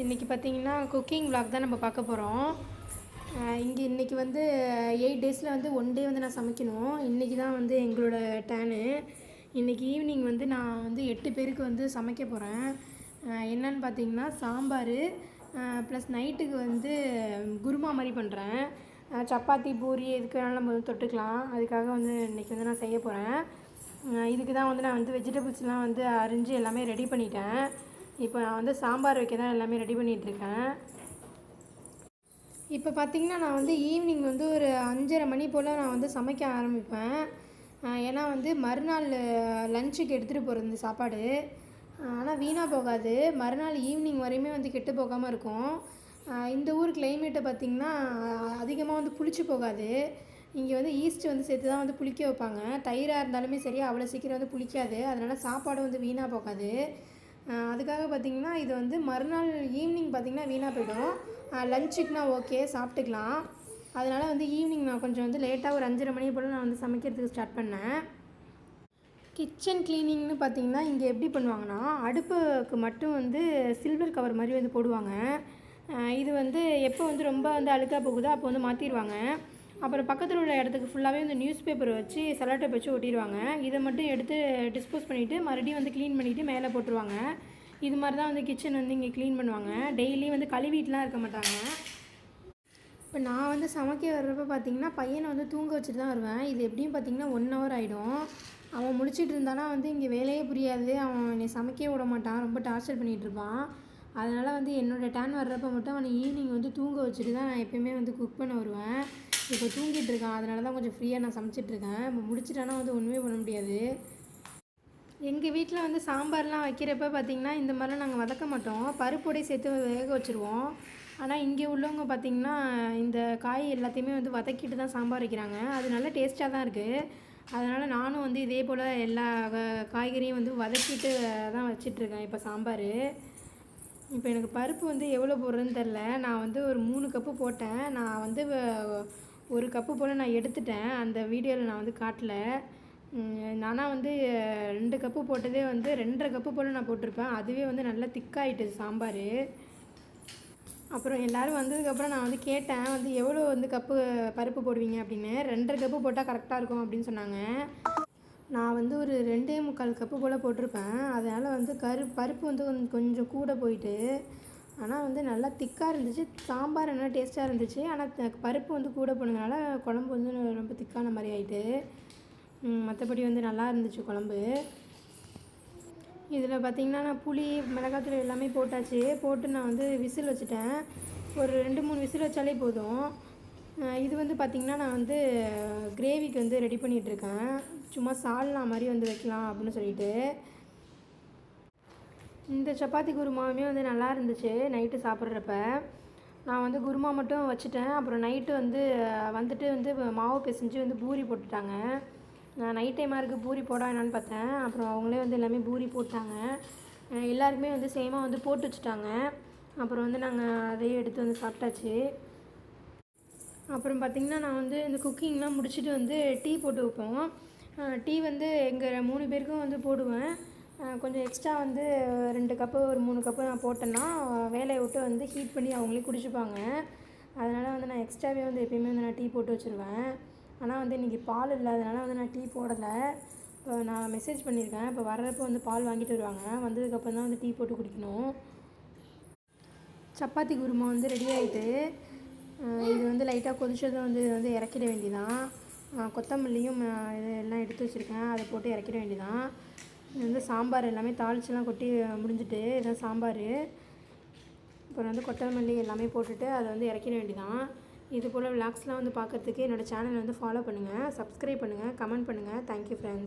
இன்றைக்கி பார்த்தீங்கன்னா cooking vlog தான் நம்ம பார்க்க போகிறோம். இன்றைக்கி வந்து 8 டேஸில் வந்து 1 டே வந்து நான் சமைக்கணும். இன்றைக்கி தான் வந்து எங்களோட டேர்னு. இன்றைக்கி ஈவினிங் வந்து நான் வந்து 8 பேருக்கு வந்து சமைக்க போகிறேன். என்னன்னு பார்த்தீங்கன்னா சாம்பார் ப்ளஸ் நைட்டுக்கு வந்து குருமா மாதிரி பண்ணுறேன். சப்பாத்தி பூரி எதுக்கு வேணாலும் நம்ம வந்து தொட்டுக்கலாம். அதுக்காக வந்து இன்றைக்கி வந்து நான் செய்ய போகிறேன். இதுக்கு தான் வந்து நான் வந்து வெஜிடபிள்ஸ்லாம் வந்து அரிஞ்சு எல்லாமே ரெடி பண்ணிட்டேன். இப்போ நான் வந்து சாம்பார் வைக்க தான் எல்லாமே ரெடி பண்ணிகிட்ருக்கேன். இப்போ பார்த்திங்கன்னா நான் வந்து ஈவினிங் வந்து ஒரு 5:30 மணி போல் நான் வந்து சமைக்க ஆரம்பிப்பேன். ஏன்னா வந்து மறுநாள் லஞ்சுக்கு எடுத்துகிட்டு போகிறது இந்த சாப்பாடு. ஆனால் வீணாக போகாது. மறுநாள் ஈவினிங் வரையுமே வந்து கெட்டு போகாமல் இருக்கும். இந்த ஊர் கிளைமேட்டை பார்த்திங்கன்னா அதிகமாக வந்து புளிச்சு போகாது. இங்கே வந்து ஈஸ்ட் வந்து சேர்த்து தான் வந்து புளிக்க வைப்பாங்க. தயிராக இருந்தாலுமே சரி அவ்வளோ சீக்கிரம் வந்து புளிக்காது. அதனால் சாப்பாடு வந்து வீணாக போகாது. அதுக்காக பார்த்திங்கன்னா இது வந்து மறுநாள் ஈவினிங் பார்த்திங்கன்னா வீணாக போய்டும். லஞ்சுக்குனா ஓகே சாப்பிட்டுக்கலாம். அதனால் வந்து ஈவினிங் நான் கொஞ்சம் வந்து லேட்டாக ஒரு 5:30 மணி போல் நான் வந்து சமைக்கிறதுக்கு ஸ்டார்ட் பண்ணேன். கிச்சன் க்ளீனிங்னு பார்த்திங்கன்னா இங்கே எப்படி பண்ணுவாங்கன்னா அடுப்புக்கு மட்டும் வந்து சில்வர் கவர் மாதிரி வந்து போடுவாங்க. இது வந்து எப்போ வந்து ரொம்ப வந்து அழுக்காக போகுதோ அப்போ வந்து மாற்றிடுவாங்க. அப்புறம் பக்கத்தில் உள்ள இடத்துக்கு ஃபுல்லாகவே வந்து நியூஸ் பேப்பர் வச்சு செலோடேப் வச்சு ஒட்டிடுவாங்க. இதை மட்டும் எடுத்து டிஸ்போஸ் பண்ணிவிட்டு மறுபடியும் வந்து க்ளீன் பண்ணிவிட்டு மேலே போட்டுருவாங்க. இது மாதிரி தான் வந்து கிச்சன் வந்து இங்கே க்ளீன் பண்ணுவாங்க. டெய்லி வந்து கழுவிட்டுலாம் இருக்க மாட்டாங்க. இப்போ நான் வந்து சமைக்க வர்றப்போ பார்த்திங்கன்னா பையனை வந்து தூங்க வச்சுட்டு தான் வருவேன். இது எப்படியும் பார்த்திங்கன்னா 1 hour ஆகிடும். அவன் முழிச்சிட்டு இருந்தானா வந்து இங்கே வேலையே புரியாது. அவன் என்னை சமைக்கவே விட மாட்டான். ரொம்ப டார்ச்சர் பண்ணிகிட்ருப்பான். அதனால் வந்து என்னோடய டேர்ன் வர்றப்போ மட்டும் அவனை ஈவினிங் வந்து தூங்க வச்சுட்டு தான் நான் எப்போயுமே வந்து குக் பண்ண வருவேன். இப்போ தூங்கிட்டு இருக்கான். அதனால தான் கொஞ்சம் ஃப்ரீயாக நான் சமைச்சிட்ருக்கேன். இப்போ முடிச்சிட்டானா வந்து ஒன்றுமே பண்ண முடியாது. எங்கள் வீட்டில் வந்து சாம்பார்லாம் வைக்கிறப்ப பார்த்திங்கன்னா இந்த மாதிரிலாம் நாங்கள் வதக்க மாட்டோம். பருப்போடே சேர்த்து வேக வச்சுருவோம். ஆனால் இங்கே உள்ளவங்க பார்த்திங்கன்னா இந்த காய் எல்லாத்தையுமே வந்து வதக்கிட்டு தான் சாம்பார் வைக்கிறாங்க. அது நல்ல டேஸ்ட்டாக தான் இருக்குது. அதனால் நானும் வந்து இதே போல் எல்லா காய்கறியும் வந்து வதக்கிட்டு தான் வச்சிட்ருக்கேன் இப்போ சாம்பார். இப்போ எனக்கு பருப்பு வந்து எவ்வளோ போடுறதுன்னு தெரில. நான் வந்து ஒரு 3 கப்பு போட்டேன். நான் வந்து 1 கப்பு போல் நான் எடுத்துட்டேன். அந்த வீடியோவில் நான் வந்து காட்டல. நானாக வந்து 2 கப்பு போட்டதே வந்து 2.5 கப்பு போல் நான் போட்டிருப்பேன். அதுவே வந்து நல்லா திக்காயிட்டு சாம்பார். அப்புறம் எல்லோரும் வந்ததுக்கப்புறம் நான் வந்து கேட்டேன் வந்து எவ்வளோ வந்து கப்பு பருப்பு போடுவீங்க அப்படின்னு. 2.5 கப்பு போட்டால் கரெக்டாக இருக்கும் அப்படின்னு சொன்னாங்க. நான் வந்து ஒரு 2.25 கப்பு போல் போட்டிருப்பேன். அதனால் வந்து பருப்பு வந்து கொஞ்சம் கூட போயிட்டு, ஆனால் வந்து நல்லா திக்காக இருந்துச்சு. சாம்பார் நல்லா டேஸ்ட்டாக இருந்துச்சு. ஆனால் பருப்பு வந்து கூட போனதுனால குழம்பு வந்து ரொம்ப திக்கான மாதிரி ஆகிட்டு. மற்றபடி வந்து நல்லா இருந்துச்சு குழம்பு. இதில் பார்த்திங்கன்னா நான் புளி மிளகாத்தூள் எல்லாமே போட்டாச்சு. போட்டு நான் வந்து விசில் வச்சுட்டேன். ஒரு 2-3 விசில் வச்சாலே போதும். இது வந்து பார்த்திங்கன்னா நான் வந்து கிரேவிக்கு வந்து ரெடி பண்ணிகிட்ருக்கேன். சும்மா சால்னா மாதிரி வந்து வைக்கலாம் அப்படின்னு சொல்லிட்டு. இந்த சப்பாத்தி குருமாவுமே வந்து நல்லா இருந்துச்சு நைட்டு சாப்பிட்றப்ப. நான் வந்து குருமா மட்டும் வச்சுட்டேன். அப்புறம் நைட்டு வந்துட்டு வந்து மாவு பிசைஞ்சு வந்து பூரி போட்டுட்டாங்க. நான் நைட் டைமாக இருக்குது பூரி போட வேணான்னு பார்த்தேன். அப்புறம் அவங்களே வந்து எல்லாமே பூரி போட்டாங்க. எல்லாருக்குமே வந்து சேமாக வந்து போட்டு வச்சுட்டாங்க. அப்புறம் வந்து நாங்கள் அதையே எடுத்து வந்து சாப்பிட்டாச்சு. அப்புறம் பார்த்திங்கன்னா நான் வந்து இந்த குக்கிங்லாம் முடிச்சுட்டு வந்து டீ போட்டு வைப்போம். டீ வந்து எங்கள் 3 பேருக்கும் வந்து போடுவேன். கொஞ்சம் எக்ஸ்ட்ரா வந்து 2 கப்பு ஒரு 3 கப்பு நான் போட்டேன்னா வேலையை விட்டு வந்து ஹீட் பண்ணி அவங்களே குடிச்சுப்பாங்க. அதனால் வந்து நான் எக்ஸ்ட்ராவே வந்து எப்பயுமே வந்து நான் டீ போட்டு வச்சுருவேன். ஆனால் வந்து இன்றைக்கி பால் இல்லாதனால வந்து நான் டீ போடலை. இப்போ நான் மெசேஜ் பண்ணியிருக்கேன். இப்போ வர்றப்போ வந்து பால் வாங்கிட்டு வருவாங்க. வந்ததுக்கப்புறம் தான் வந்து டீ போட்டு குடிக்கணும். சப்பாத்தி குருமா வந்து ரெடி ஆகிட்டு. இது வந்து லைட்டாக கொதிச்சதும் வந்து இறக்கிட வேண்டியதான். கொத்தமல்லியும் இது எல்லாம் எடுத்து வச்சுருக்கேன். அதை போட்டு இறக்கிட வேண்டியதான். இது வந்து சாம்பார் எல்லாமே தாளிச்செல்லாம் கொட்டி முடிஞ்சுட்டு இதுதான் சாம்பார். அப்புறம் வந்து கொத்தமல்லி எல்லாமே போட்டுட்டு அதை வந்து இறக்கிட வேண்டியதான். இது போல் விளாக்ஸ்லாம் வந்து பார்க்குறதுக்கு என்னோடய சேனலை வந்து ஃபாலோ பண்ணுங்கள், சப்ஸ்கிரைப் பண்ணுங்கள், கமெண்ட் பண்ணுங்கள். Thank you friends.